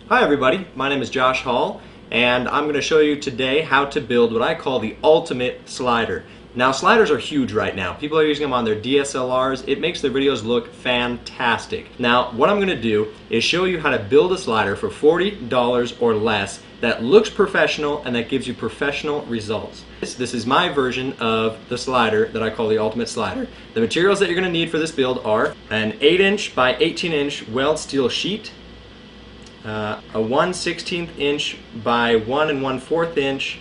Hi everybody, my name is Josh Hall and I'm going to show you today how to build what I call the ultimate slider. Now sliders are huge right now. People are using them on their DSLRs. It makes their videos look fantastic. Now what I'm going to do is show you how to build a slider for $40 or less that looks professional and that gives you professional results. This is my version of the slider that I call the ultimate slider. The materials that you're going to need for this build are an 8-inch by 18-inch weld steel sheet, a 1/16 inch by 1 1/4 inch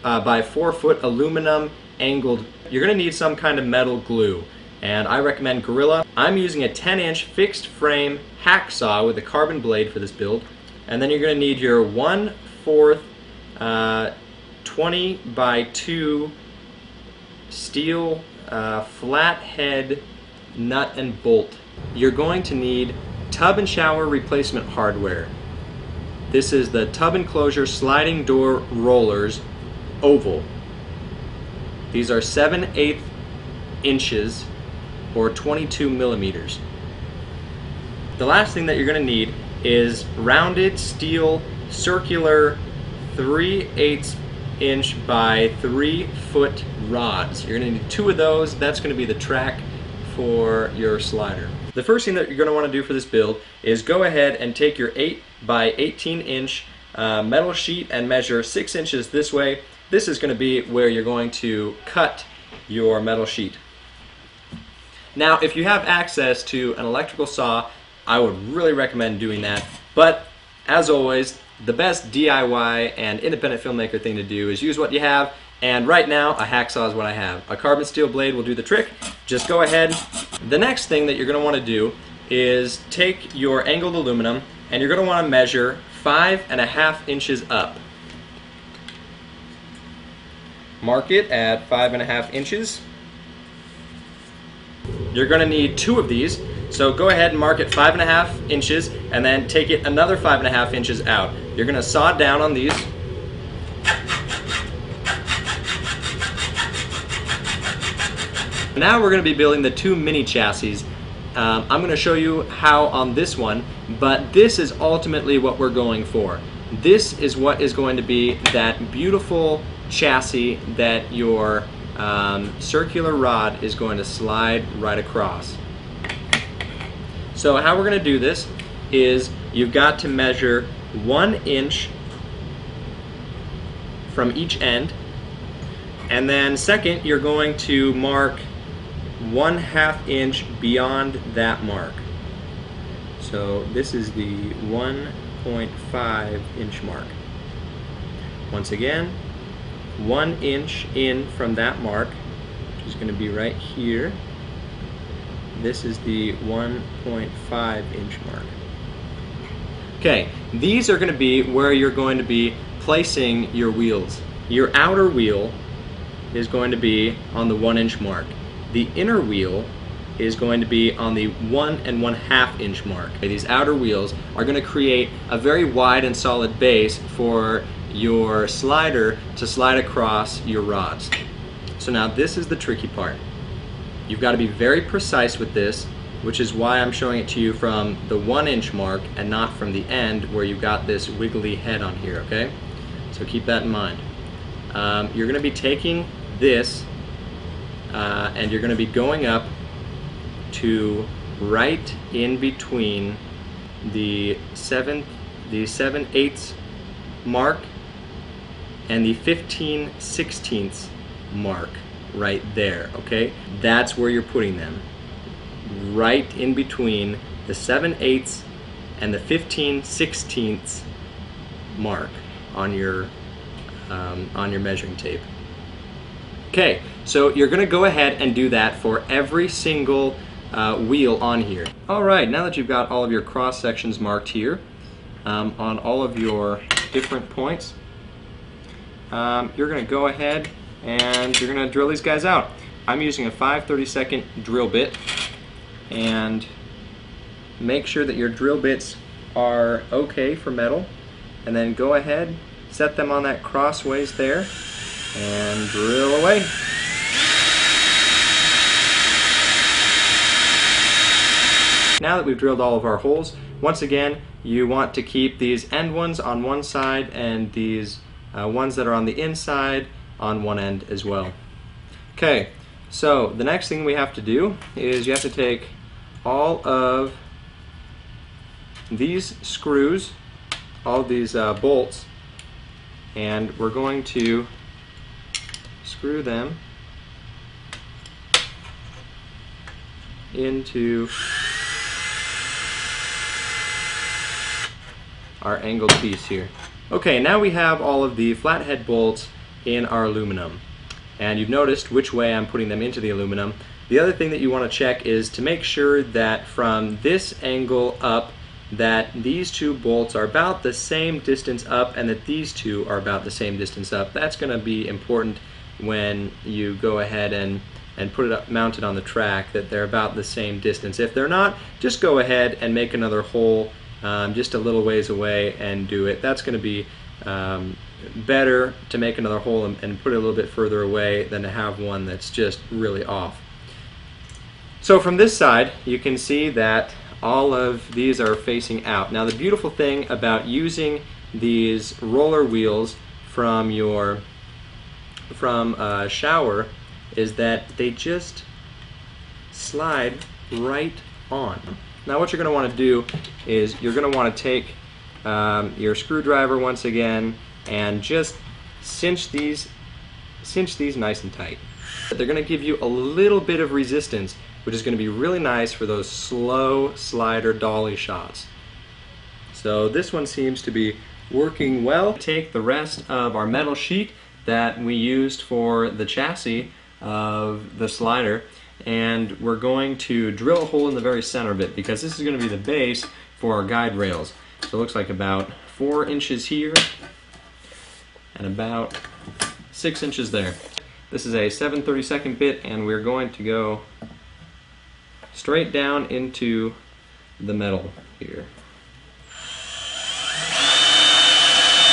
by 4 foot aluminum angled. You're going to need some kind of metal glue, and I recommend Gorilla. I'm using a 10-inch fixed frame hacksaw with a carbon blade for this build. And then you're going to need your 1/4 20 by 2 steel flathead nut and bolt. You're going to need tub and shower replacement hardware. This is the tub enclosure sliding door rollers, oval. These are 7/8 inches or 22 millimeters. The last thing that you're going to need is rounded steel circular 3/8 inch by 3 foot rods. You're going to need 2 of those. That's going to be the track for your slider. The first thing that you're going to want to do for this build is go ahead and take your 8 by 18 inch metal sheet and measure 6 inches this way. This is going to be where you're going to cut your metal sheet. Now if you have access to an electrical saw, I would really recommend doing that, but as always, the best DIY and independent filmmaker thing to do is use what you have, and right now a hacksaw is what I have. A carbon steel blade will do the trick. Just go ahead. The next thing that you're going to want to do is take your angled aluminum and you're going to want to measure 5.5 inches up. Mark it at 5.5 inches. You're going to need 2 of these, so go ahead and mark it 5.5 inches and then take it another 5.5 inches out. You're going to saw down on these. Now we're going to be building the 2 mini chassis. I'm going to show you how on this one, but this is ultimately what we're going for. This is what is going to be that beautiful chassis that your circular rod is going to slide right across. So how we're going to do this is you've got to measure 1 inch from each end, and then second you're going to mark 1/2 inch beyond that mark. So this is the 1.5 inch mark. Once again, 1 inch in from that mark, which is going to be right here. This is the 1.5 inch mark. Okay, these are going to be where you're going to be placing your wheels. Your outer wheel is going to be on the 1 inch mark. The inner wheel is going to be on the 1 1/2 inch mark. These outer wheels are going to create a very wide and solid base for your slider to slide across your rods. So now this is the tricky part. You've got to be very precise with this, which is why I'm showing it to you from the 1 inch mark and not from the end where you've got this wiggly head on here, okay? So keep that in mind. You're going to be taking this and you're going to be going up to right in between the 7/8 mark and the 15/16 mark right there, okay? That's where you're putting them. Right in between the 7/8 and the 15/16 mark on your measuring tape. Okay, so you're going to go ahead and do that for every single wheel on here. Alright, now that you've got all of your cross sections marked here on all of your different points, you're going to go ahead and you're going to drill these guys out. I'm using a 5/32 drill bit, and make sure that your drill bits are okay for metal, and then go ahead, set them on that crossways there, and drill away. Now that we've drilled all of our holes, Once again, you want to keep these end ones on one side and these ones that are on the inside on one end as well. Okay, so the next thing we have to do is you have to take all of these screws, all of these bolts, and we're going to screw them into our angled piece here. Okay, now we have all of the flathead bolts in our aluminum, and you've noticed which way I'm putting them into the aluminum. The other thing that you want to check is to make sure that from this angle up that these two bolts are about the same distance up and that these two are about the same distance up. That's going to be important when you go ahead and put it up, mount it on the track, that they're about the same distance. If they're not, just go ahead and make another hole just a little ways away and do it. That's going to be better to make another hole and put it a little bit further away than to have one that's just really off. So from this side, you can see that all of these are facing out. Now the beautiful thing about using these roller wheels from a shower is that they just slide right on. Now what you're going to want to do is you're going to want to take your screwdriver once again and just cinch these nice and tight. They're going to give you a little bit of resistance, which is going to be really nice for those slow slider dolly shots. So this one seems to be working well. Take the rest of our metal sheet that we used for the chassis of the slider, and we're going to drill a hole in the very center of it, because this is going to be the base for our guide rails. So it looks like about 4 inches here and about 6 inches there. This is a 7/32 bit, and we're going to go straight down into the metal here.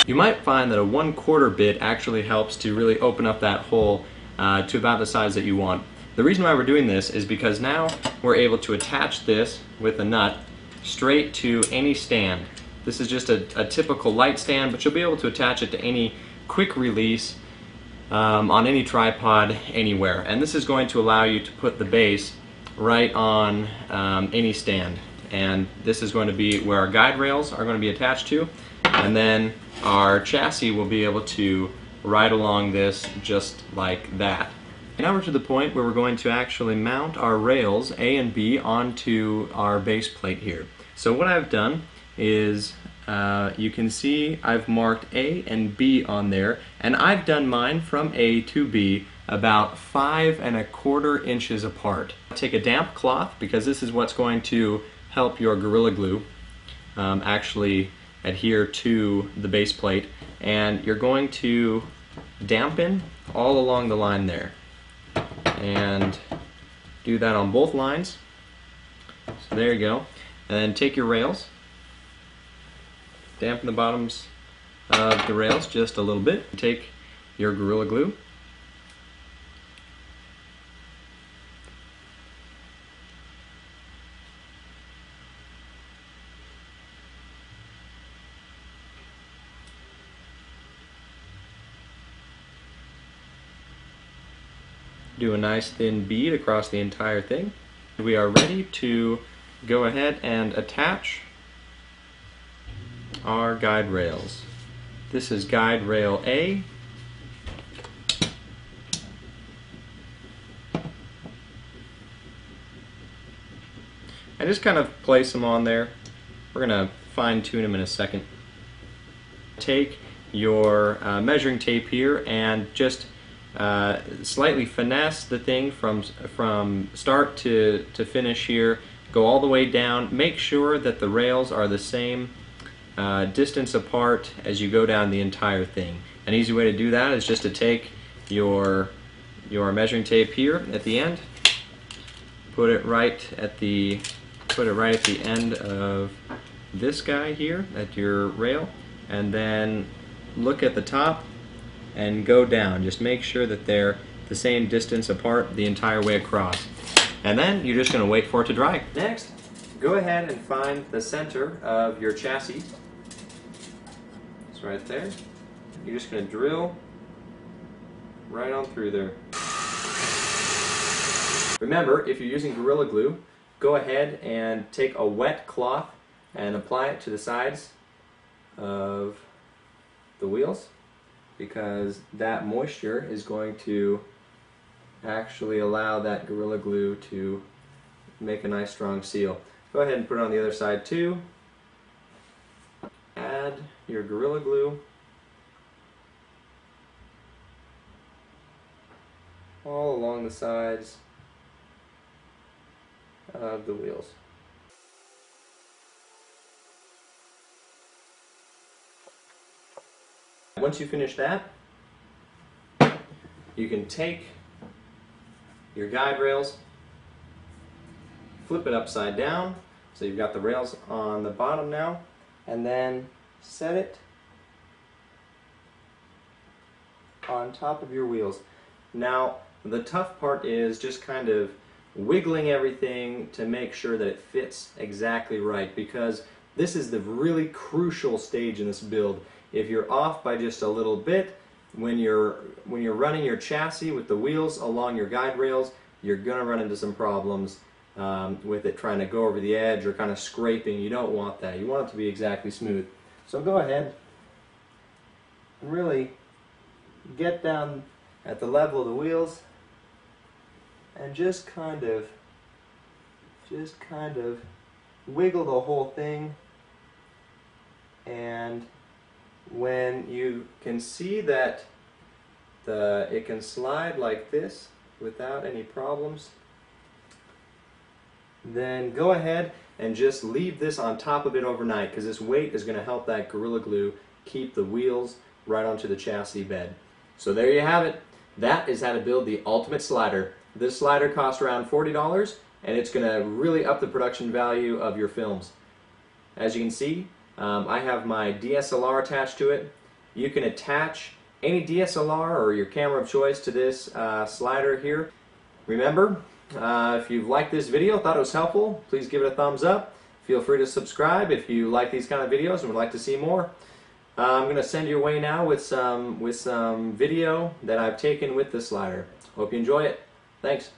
You might find that a 1/4 bit actually helps to really open up that hole to about the size that you want. The reason why we're doing this is because now we're able to attach this with a nut straight to any stand. This is just a typical light stand, but you'll be able to attach it to any quick release on any tripod anywhere. And this is going to allow you to put the base right on any stand. And this is going to be where our guide rails are going to be attached to, and then our chassis will be able to ride along this just like that. Now we're to the point where we're going to actually mount our rails A and B onto our base plate here. So what I've done is you can see I've marked A and B on there, and I've done mine from A to B about 5 1/4 inches apart. Take a damp cloth, because this is what's going to help your Gorilla Glue actually adhere to the base plate, and you're going to dampen all along the line there, and do that on both lines. So there you go. And then take your rails, dampen the bottoms of the rails just a little bit. Take your Gorilla Glue, do a nice thin bead across the entire thing. We are ready to go ahead and attach our guide rails. This is guide rail A. I just kind of place them on there. We're going to fine tune them in a second. Take your measuring tape here and just slightly finesse the thing from start to finish here. Go all the way down. Make sure that the rails are the same distance apart as you go down the entire thing. An easy way to do that is just to take your measuring tape here at the end, put it right at the end of this guy here at your rail, and then look at the top and go down. Just make sure that they're the same distance apart the entire way across. And then you're just going to wait for it to dry. Next, go ahead and find the center of your chassis. It's right there. You're just going to drill right on through there. Remember, if you're using Gorilla Glue, go ahead and take a wet cloth and apply it to the sides of the wheels, because that moisture is going to actually allow that Gorilla Glue to make a nice strong seal. Go ahead and put it on the other side too. Add your Gorilla Glue all along the sides of the wheels. Once you finish that, you can take your guide rails, flip it upside down, so you've got the rails on the bottom now, and then set it on top of your wheels. Now, the tough part is just kind of wiggling everything to make sure that it fits exactly right, because this is the really crucial stage in this build. If you're off by just a little bit, when you're running your chassis with the wheels along your guide rails, you're going to run into some problems with it trying to go over the edge or kind of scraping. You don't want that. You want it to be exactly smooth. So go ahead and really get down at the level of the wheels and just kind of wiggle the whole thing. And when you can see that it can slide like this without any problems, then go ahead and just leave this on top of it overnight, because this weight is going to help that Gorilla Glue keep the wheels right onto the chassis bed. So there you have it. That is how to build the ultimate slider. This slider costs around $40, and it's going to really up the production value of your films. As you can see, I have my DSLR attached to it. You can attach any DSLR or your camera of choice to this slider here. Remember, if you've liked this video, thought it was helpful, please give it a thumbs up. Feel free to subscribe if you like these kind of videos and would like to see more. I'm going to send you away now with some video that I've taken with the slider. Hope you enjoy it. Thanks.